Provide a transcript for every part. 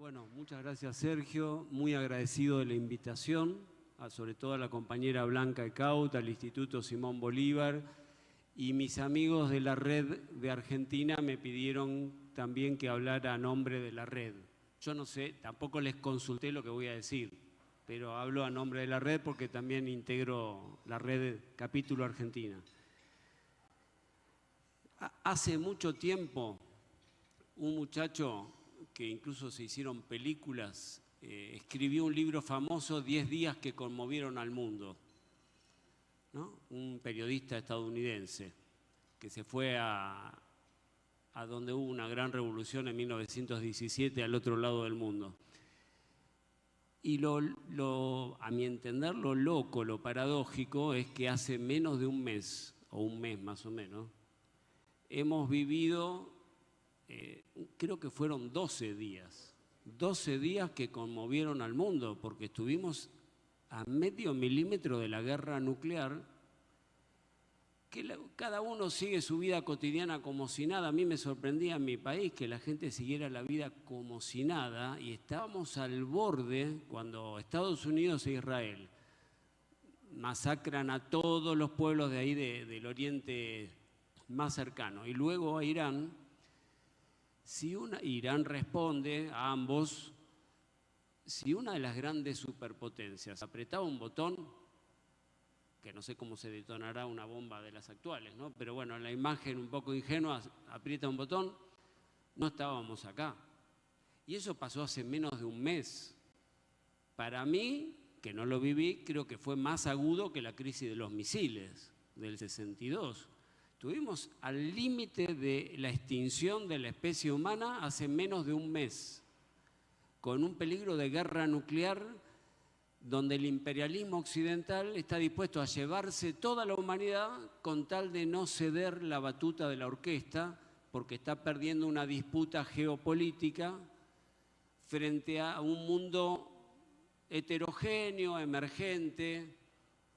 Bueno, muchas gracias Sergio, muy agradecido de la invitación, sobre todo a la compañera Blanca Ecaut, al Instituto Simón Bolívar, y mis amigos de la red de Argentina me pidieron también que hablara a nombre de la red. Yo no sé, tampoco les consulté lo que voy a decir, pero hablo a nombre de la red porque también integro la red Capítulo Argentina. Hace mucho tiempo, un muchacho que incluso se hicieron películas, escribió un libro famoso, 10 días que conmovieron al mundo, ¿no? Un periodista estadounidense que se fue a donde hubo una gran revolución en 1917 al otro lado del mundo. Y a mi entender, lo loco, lo paradójico es que hace menos de un mes, o un mes más o menos, hemos vivido, creo que fueron 12 días que conmovieron al mundo, porque estuvimos a medio milímetro de la guerra nuclear, que cada uno sigue su vida cotidiana como si nada. A mí me sorprendía en mi país que la gente siguiera la vida como si nada, y estábamos al borde cuando Estados Unidos e Israel masacran a todos los pueblos de ahí del Oriente más cercano, y luego a Irán. Si Irán responde a ambos, si una de las grandes superpotencias apretaba un botón, que no sé cómo se detonará una bomba de las actuales, ¿no? Pero bueno, la imagen un poco ingenua, aprieta un botón, no estábamos acá. Y eso pasó hace menos de un mes. Para mí, que no lo viví, creo que fue más agudo que la crisis de los misiles del 62. Estuvimos al límite de la extinción de la especie humana hace menos de un mes, con un peligro de guerra nuclear donde el imperialismo occidental está dispuesto a llevarse toda la humanidad con tal de no ceder la batuta de la orquesta, porque está perdiendo una disputa geopolítica frente a un mundo heterogéneo, emergente,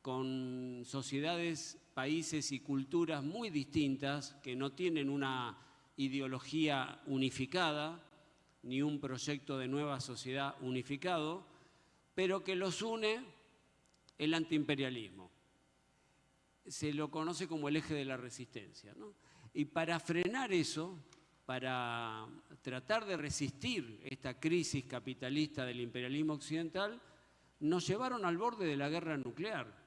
con sociedades, países y culturas muy distintas que no tienen una ideología unificada ni un proyecto de nueva sociedad unificado, pero que los une el antiimperialismo. Se lo conoce como el eje de la resistencia, ¿no? Y para frenar eso, para tratar de resistir esta crisis capitalista del imperialismo occidental, nos llevaron al borde de la guerra nuclear.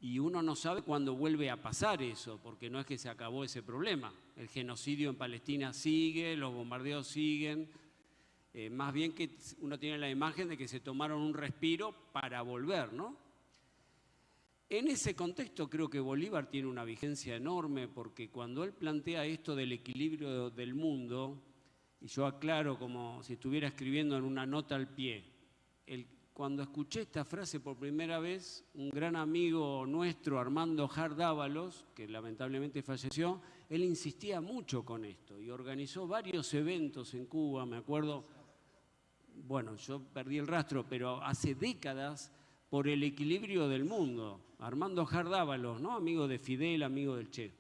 Y uno no sabe cuándo vuelve a pasar eso, porque no es que se acabó ese problema. El genocidio en Palestina sigue, los bombardeos siguen. Más bien que uno tiene la imagen de que se tomaron un respiro para volver, ¿no? En ese contexto creo que Bolívar tiene una vigencia enorme, porque cuando él plantea esto del equilibrio del mundo, y yo aclaro como si estuviera escribiendo en una nota al pie, cuando escuché esta frase por primera vez, un gran amigo nuestro, Armando Jardávalos, que lamentablemente falleció, él insistía mucho con esto y organizó varios eventos en Cuba, me acuerdo. Bueno, yo perdí el rastro, pero hace décadas, por el equilibrio del mundo. Armando Jardávalos, ¿no? Amigo de Fidel, amigo del Che.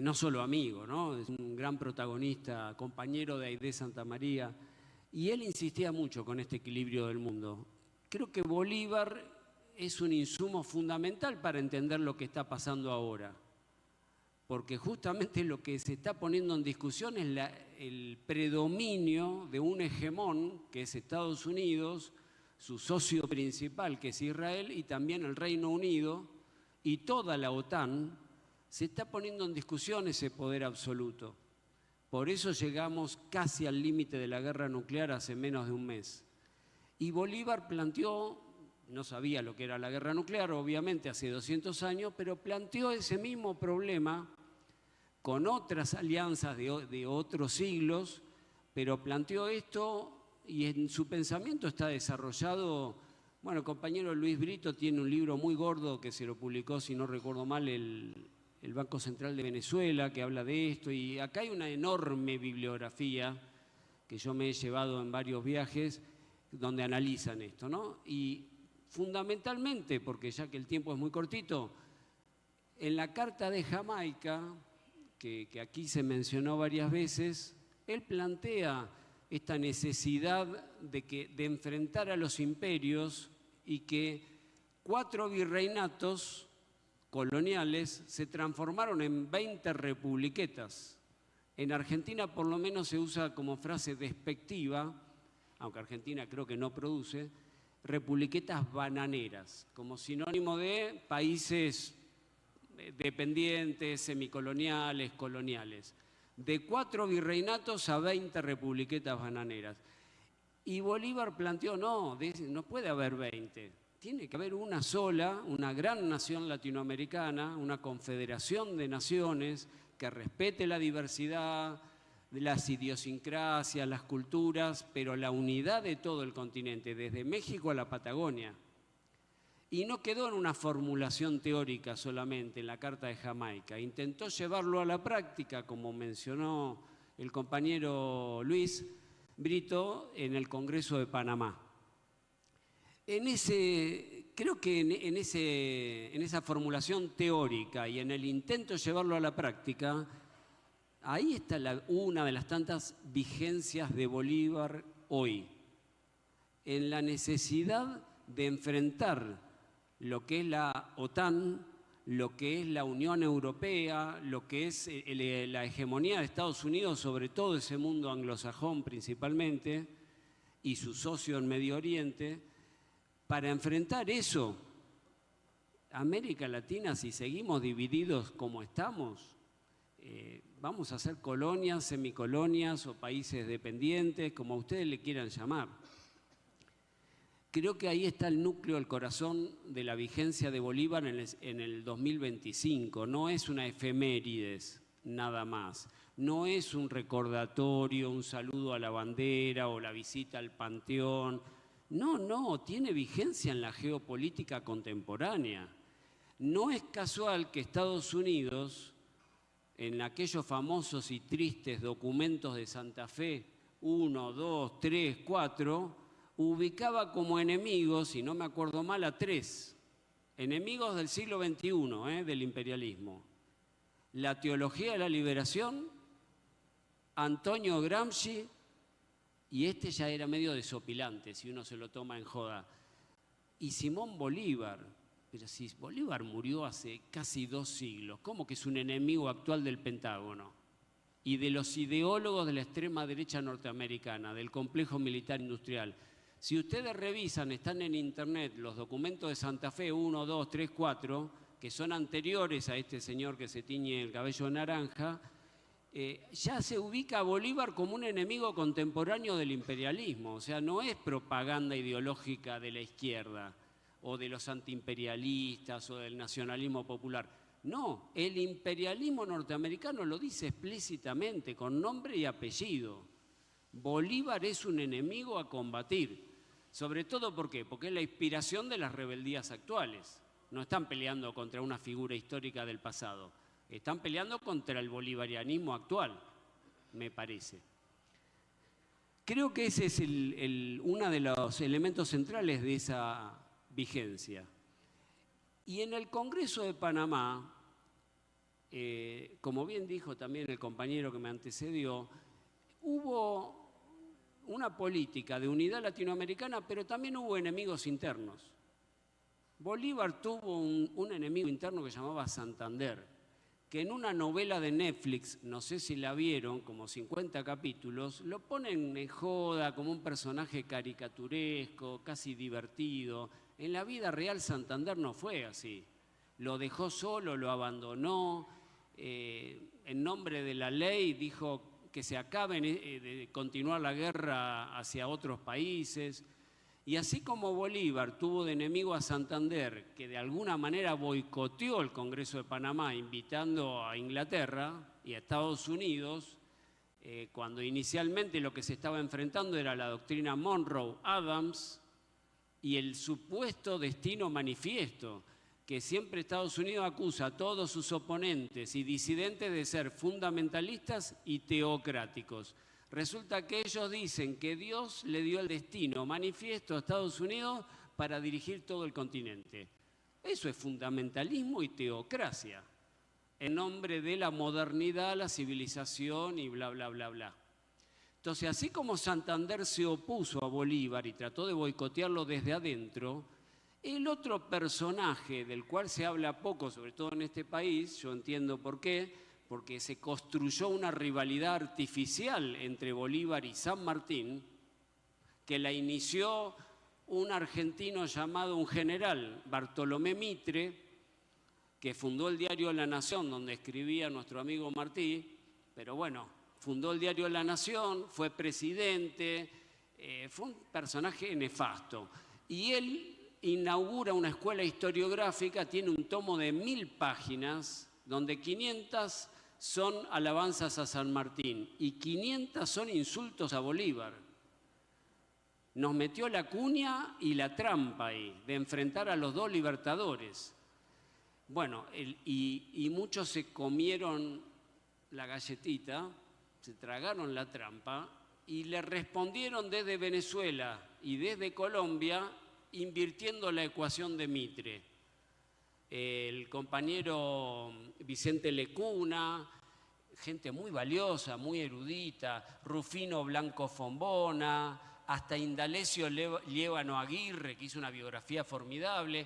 No solo amigo, ¿no? Es un gran protagonista, compañero de Aidé Santamaría. Y él insistía mucho con este equilibrio del mundo. Creo que Bolívar es un insumo fundamental para entender lo que está pasando ahora. Porque justamente lo que se está poniendo en discusión es el predominio de un hegemón, que es Estados Unidos, su socio principal, que es Israel, y también el Reino Unido, y toda la OTAN. Se está poniendo en discusión ese poder absoluto. Por eso llegamos casi al límite de la guerra nuclear hace menos de un mes. Y Bolívar planteó, no sabía lo que era la guerra nuclear, obviamente, hace 200 años, pero planteó ese mismo problema con otras alianzas de otros siglos, pero planteó esto y en su pensamiento está desarrollado. Bueno, el compañero Luis Brito tiene un libro muy gordo que se lo publicó, si no recuerdo mal, el Banco Central de Venezuela, que habla de esto, y acá hay una enorme bibliografía que yo me he llevado en varios viajes donde analizan esto, ¿no? Y fundamentalmente, porque ya que el tiempo es muy cortito, en la Carta de Jamaica, que aquí se mencionó varias veces, Él plantea esta necesidad de enfrentar a los imperios y que 4 virreinatos coloniales se transformaron en 20 republiquetas. En Argentina por lo menos se usa como frase despectiva, aunque Argentina creo que no produce, republiquetas bananeras, como sinónimo de países dependientes, semicoloniales, coloniales. De 4 virreinatos a 20 republiquetas bananeras. Y Bolívar planteó, no puede haber 20, tiene que haber una sola, una gran nación latinoamericana, una confederación de naciones que respete la diversidad, las idiosincrasias, las culturas, pero la unidad de todo el continente, desde México a la Patagonia. Y no quedó en una formulación teórica solamente en la Carta de Jamaica, intentó llevarlo a la práctica, como mencionó el compañero Luis Brito, en el Congreso de Panamá. Creo que en esa formulación teórica y en el intento de llevarlo a la práctica, ahí está una de las tantas vigencias de Bolívar hoy, en la necesidad de enfrentar lo que es la OTAN, lo que es la Unión Europea, lo que es la hegemonía de Estados Unidos sobre todo ese mundo anglosajón principalmente, y su socio en Medio Oriente. Para enfrentar eso, América Latina, si seguimos divididos como estamos, vamos a ser colonias, semicolonias o países dependientes, como ustedes le quieran llamar. Creo que ahí está el núcleo, el corazón de la vigencia de Bolívar en el 2025. No es una efemérides nada más. No es un recordatorio, un saludo a la bandera o la visita al panteón. No, tiene vigencia en la geopolítica contemporánea. No es casual que Estados Unidos, en aquellos famosos y tristes documentos de Santa Fe 1, 2, 3, 4, ubicaba como enemigos, si no me acuerdo mal, a 3 enemigos del siglo XXI, del imperialismo. La teología de la liberación, Antonio Gramsci, y este ya era medio desopilante, si uno se lo toma en joda, y Simón Bolívar. Pero si Bolívar murió hace casi 2 siglos, ¿cómo que es un enemigo actual del Pentágono? Y de los ideólogos de la extrema derecha norteamericana, del complejo militar industrial. Si ustedes revisan, están en internet, los documentos de Santa Fe 1, 2, 3, 4, que son anteriores a este señor que se tiñe el cabello naranja, ya se ubica a Bolívar como un enemigo contemporáneo del imperialismo. O sea, no es propaganda ideológica de la izquierda o de los antiimperialistas o del nacionalismo popular. No, el imperialismo norteamericano lo dice explícitamente, con nombre y apellido. Bolívar es un enemigo a combatir. Sobre todo, ¿por qué? Porque es la inspiración de las rebeldías actuales. No están peleando contra una figura histórica del pasado. Están peleando contra el bolivarianismo actual, me parece. Creo que ese es uno de los elementos centrales de esa vigencia. Y en el Congreso de Panamá, como bien dijo también el compañero que me antecedió, hubo una política de unidad latinoamericana, pero también hubo enemigos internos. Bolívar tuvo un enemigo interno que se llamaba Santander, que en una novela de Netflix, no sé si la vieron, como 50 capítulos, lo ponen en joda como un personaje caricaturesco, casi divertido. En la vida real Santander no fue así. Lo dejó solo, lo abandonó, en nombre de la ley dijo que se acabe de continuar la guerra hacia otros países. Y así como Bolívar tuvo de enemigo a Santander, que de alguna manera boicoteó el Congreso de Panamá, invitando a Inglaterra y a Estados Unidos, cuando inicialmente lo que se estaba enfrentando era la doctrina Monroe-Adams y el supuesto destino manifiesto, que siempre Estados Unidos acusa a todos sus oponentes y disidentes de ser fundamentalistas y teocráticos. Resulta que ellos dicen que Dios le dio el destino manifiesto a Estados Unidos para dirigir todo el continente. Eso es fundamentalismo y teocracia, en nombre de la modernidad, la civilización y bla, bla, bla, bla. Entonces, así como Santander se opuso a Bolívar y trató de boicotearlo desde adentro, el otro personaje del cual se habla poco, sobre todo en este país, yo entiendo por qué, porque se construyó una rivalidad artificial entre Bolívar y San Martín, que la inició un argentino llamado, un general, Bartolomé Mitre, que fundó el diario La Nación, donde escribía nuestro amigo Martí, pero bueno, fundó el diario La Nación, fue presidente, fue un personaje nefasto. Y él inaugura una escuela historiográfica, tiene un tomo de 1000 páginas, donde 500 son alabanzas a San Martín y 500 son insultos a Bolívar. Nos metió la cuña y la trampa ahí, de enfrentar a los dos libertadores. Bueno, y muchos se comieron la galletita, se tragaron la trampa y le respondieron desde Venezuela y desde Colombia invirtiendo la ecuación de Mitre. El compañero Vicente Lecuna, gente muy valiosa, muy erudita, Rufino Blanco Fombona, hasta Indalecio Liévano Aguirre, que hizo una biografía formidable,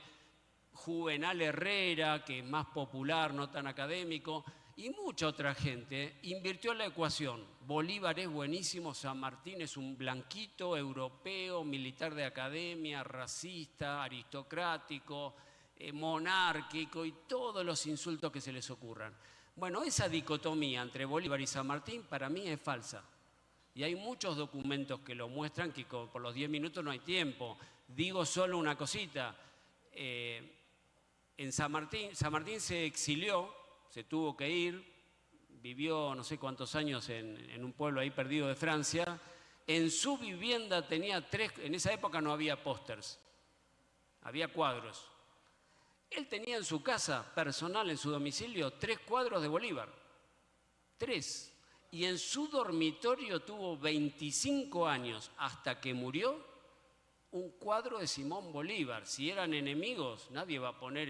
Juvenal Herrera, que es más popular, no tan académico, y mucha otra gente invirtió la ecuación. Bolívar es buenísimo, San Martín es un blanquito europeo, militar de academia, racista, aristocrático, monárquico y todos los insultos que se les ocurran. Bueno, esa dicotomía entre Bolívar y San Martín para mí es falsa. Y hay muchos documentos que lo muestran, que por los 10 minutos no hay tiempo. Digo solo una cosita. En San Martín se exilió, se tuvo que ir, vivió no sé cuántos años en un pueblo ahí perdido de Francia. En su vivienda tenía en esa época no había pósters, había cuadros. Él tenía en su casa personal, en su domicilio, 3 cuadros de Bolívar. 3. Y en su dormitorio tuvo 25 años, hasta que murió, un cuadro de Simón Bolívar. Si eran enemigos, nadie va a poner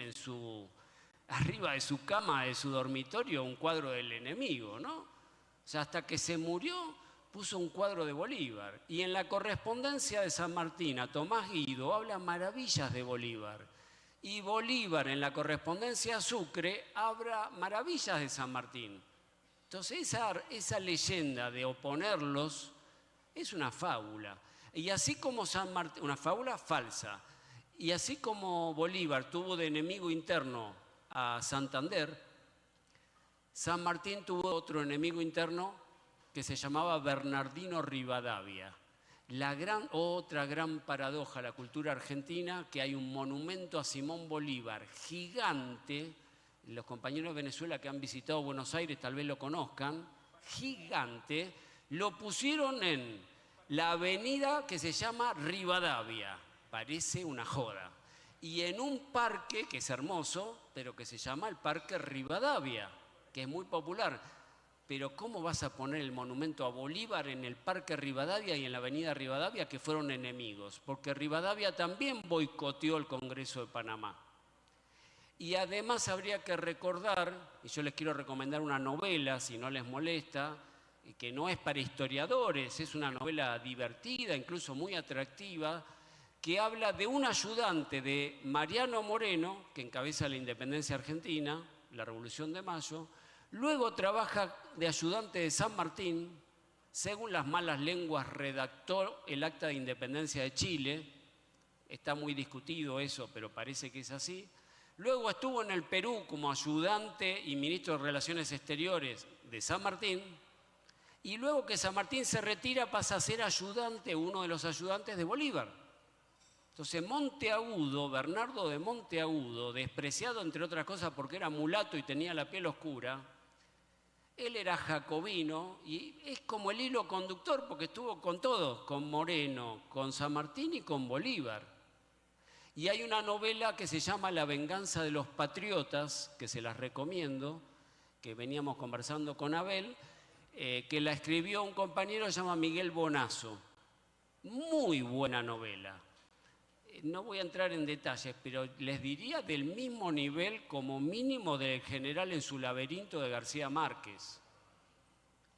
arriba de su cama, de su dormitorio, un cuadro del enemigo, ¿no? O sea, hasta que se murió, puso un cuadro de Bolívar. Y en la correspondencia de San Martín a Tomás Guido habla maravillas de Bolívar. Y Bolívar en la correspondencia a Sucre habla maravillas de San Martín. Entonces esa leyenda de oponerlos es una fábula. Y así como San Martín, una fábula falsa, y así como Bolívar tuvo de enemigo interno a Santander, San Martín tuvo otro enemigo interno que se llamaba Bernardino Rivadavia. Otra gran paradoja de la cultura argentina, que hay un monumento a Simón Bolívar gigante. Los compañeros de Venezuela que han visitado Buenos Aires tal vez lo conozcan, gigante, lo pusieron en la avenida que se llama Rivadavia, parece una joda, y en un parque que es hermoso, pero que se llama el Parque Rivadavia, que es muy popular. Pero ¿cómo vas a poner el monumento a Bolívar en el Parque Rivadavia y en la avenida Rivadavia, que fueron enemigos? Porque Rivadavia también boicoteó el Congreso de Panamá. Y además habría que recordar, y yo les quiero recomendar una novela, si no les molesta, que no es para historiadores, es una novela divertida, incluso muy atractiva, que habla de un ayudante de Mariano Moreno, que encabeza la independencia argentina, la Revolución de Mayo, luego trabaja de ayudante de San Martín, según las malas lenguas redactó el Acta de Independencia de Chile, está muy discutido eso, pero parece que es así. Luego estuvo en el Perú como ayudante y ministro de Relaciones Exteriores de San Martín, y luego que San Martín se retira pasa a ser ayudante, uno de los ayudantes de Bolívar. Entonces Monteagudo, Bernardo de Monteagudo, despreciado entre otras cosas porque era mulato y tenía la piel oscura, él era jacobino y es como el hilo conductor porque estuvo con todos, con Moreno, con San Martín y con Bolívar. Y hay una novela que se llama La venganza de los patriotas, que se las recomiendo, que veníamos conversando con Abel, que la escribió un compañero que se llama Miguel Bonazo. Muy buena novela. No voy a entrar en detalles, pero les diría del mismo nivel como mínimo del General en su laberinto de García Márquez.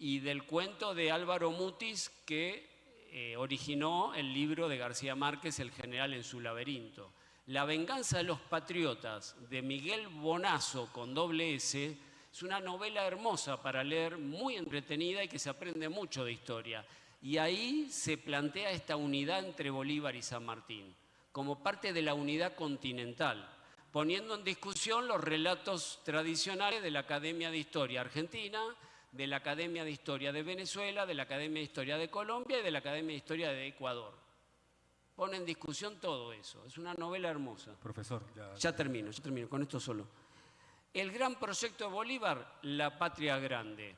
y del cuento de Álvaro Mutis, que originó el libro de García Márquez, El general en su laberinto. La venganza de los patriotas, de Miguel Bonazo, con doble S, es una novela hermosa para leer, muy entretenida y que se aprende mucho de historia. Y ahí se plantea esta unidad entre Bolívar y San Martín, como parte de la unidad continental, poniendo en discusión los relatos tradicionales de la Academia de Historia Argentina, de la Academia de Historia de Venezuela, de la Academia de Historia de Colombia y de la Academia de Historia de Ecuador. Pone en discusión todo eso. Es una novela hermosa. Profesor, ya termino, con esto solo. El gran proyecto de Bolívar, la patria grande.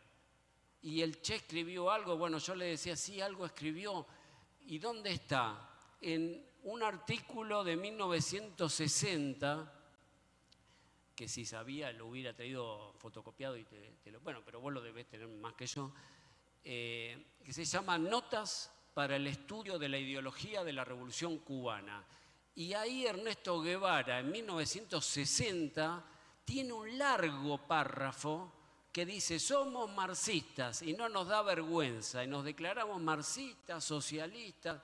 Y el Che escribió algo, bueno, yo le decía, sí, algo escribió. ¿Y dónde está? En un artículo de 1960, que si sabía lo hubiera traído fotocopiado y bueno, pero vos lo debés tener más que yo, que se llama Notas para el estudio de la ideología de la Revolución Cubana. Y ahí Ernesto Guevara, en 1960, tiene un largo párrafo que dice: somos marxistas y no nos da vergüenza, y nos declaramos marxistas, socialistas,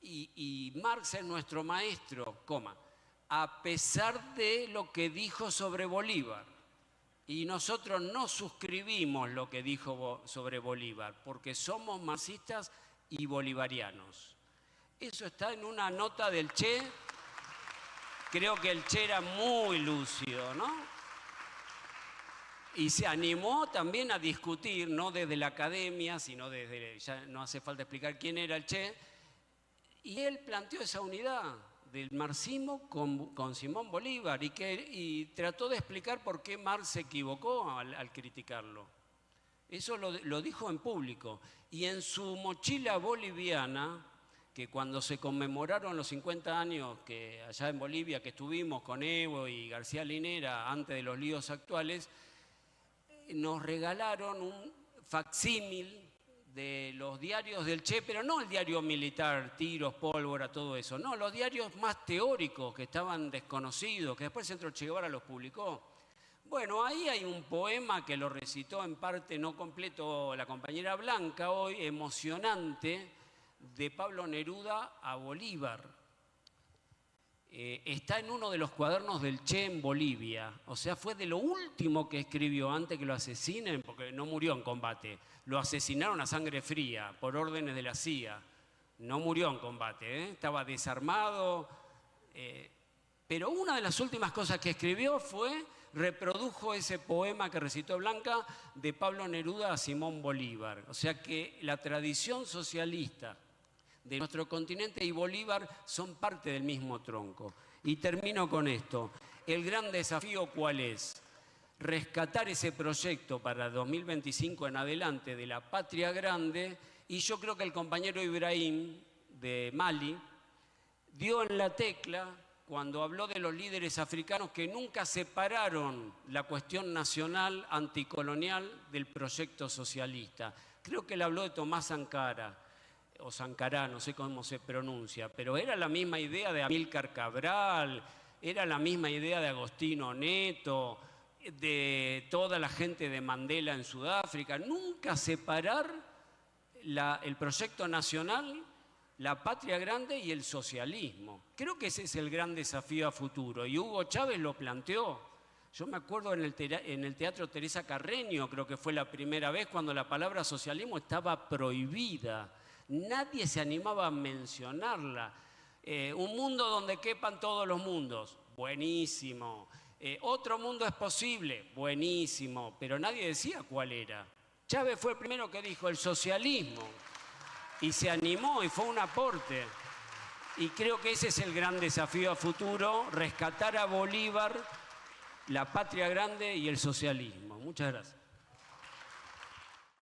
y Marx es nuestro maestro, a pesar de lo que dijo sobre Bolívar. Y nosotros no suscribimos lo que dijo sobre Bolívar, porque somos marxistas y bolivarianos. Eso está en una nota del Che. Creo que el Che era muy lúcido, ¿no? Y se animó también a discutir, no desde la academia, sino desde, ya no hace falta explicar quién era el Che, y él planteó esa unidad del marxismo con Simón Bolívar y trató de explicar por qué Marx se equivocó al criticarlo. Eso lo dijo en público. Y en su mochila boliviana, que cuando se conmemoraron los 50 años que allá en Bolivia que estuvimos con Evo y García Linera, antes de los líos actuales, nos regalaron un facsímil de los diarios del Che, pero no el diario militar, tiros, pólvora, todo eso, no, los diarios más teóricos que estaban desconocidos, que después el Centro Che Guevara los publicó. Bueno, ahí hay un poema que lo recitó en parte no completo la compañera Blanca hoy, emocionante, de Pablo Neruda a Bolívar. Está en uno de los cuadernos del Che en Bolivia, o sea, fue de lo último que escribió antes que lo asesinen, porque no murió en combate, lo asesinaron a sangre fría por órdenes de la CIA, no murió en combate, estaba desarmado, pero una de las últimas cosas que escribió reprodujo ese poema que recitó Blanca de Pablo Neruda a Simón Bolívar, o sea que la tradición socialista de nuestro continente y Bolívar son parte del mismo tronco. Y termino con esto. El gran desafío, ¿cuál es? Rescatar ese proyecto para 2025 en adelante de la patria grande, y yo creo que el compañero Ibrahim de Mali dio en la tecla cuando habló de los líderes africanos que nunca separaron la cuestión nacional anticolonial del proyecto socialista. Creo que él habló de Tomás Sankara, o Sankara, no sé cómo se pronuncia, pero era la misma idea de Amílcar Cabral, era la misma idea de Agostinho Neto, de toda la gente de Mandela en Sudáfrica. Nunca separar el proyecto nacional, la patria grande y el socialismo. Creo que ese es el gran desafío a futuro, y Hugo Chávez lo planteó. Yo me acuerdo en el Teatro Teresa Carreño, creo que fue la primera vez cuando la palabra socialismo estaba prohibida. Nadie se animaba a mencionarla. Un mundo donde quepan todos los mundos, buenísimo. Otro mundo es posible, buenísimo, pero nadie decía cuál era. Chávez fue el primero que dijo el socialismo y se animó y fue un aporte. Y creo que ese es el gran desafío a futuro, rescatar a Bolívar, la patria grande y el socialismo. Muchas gracias.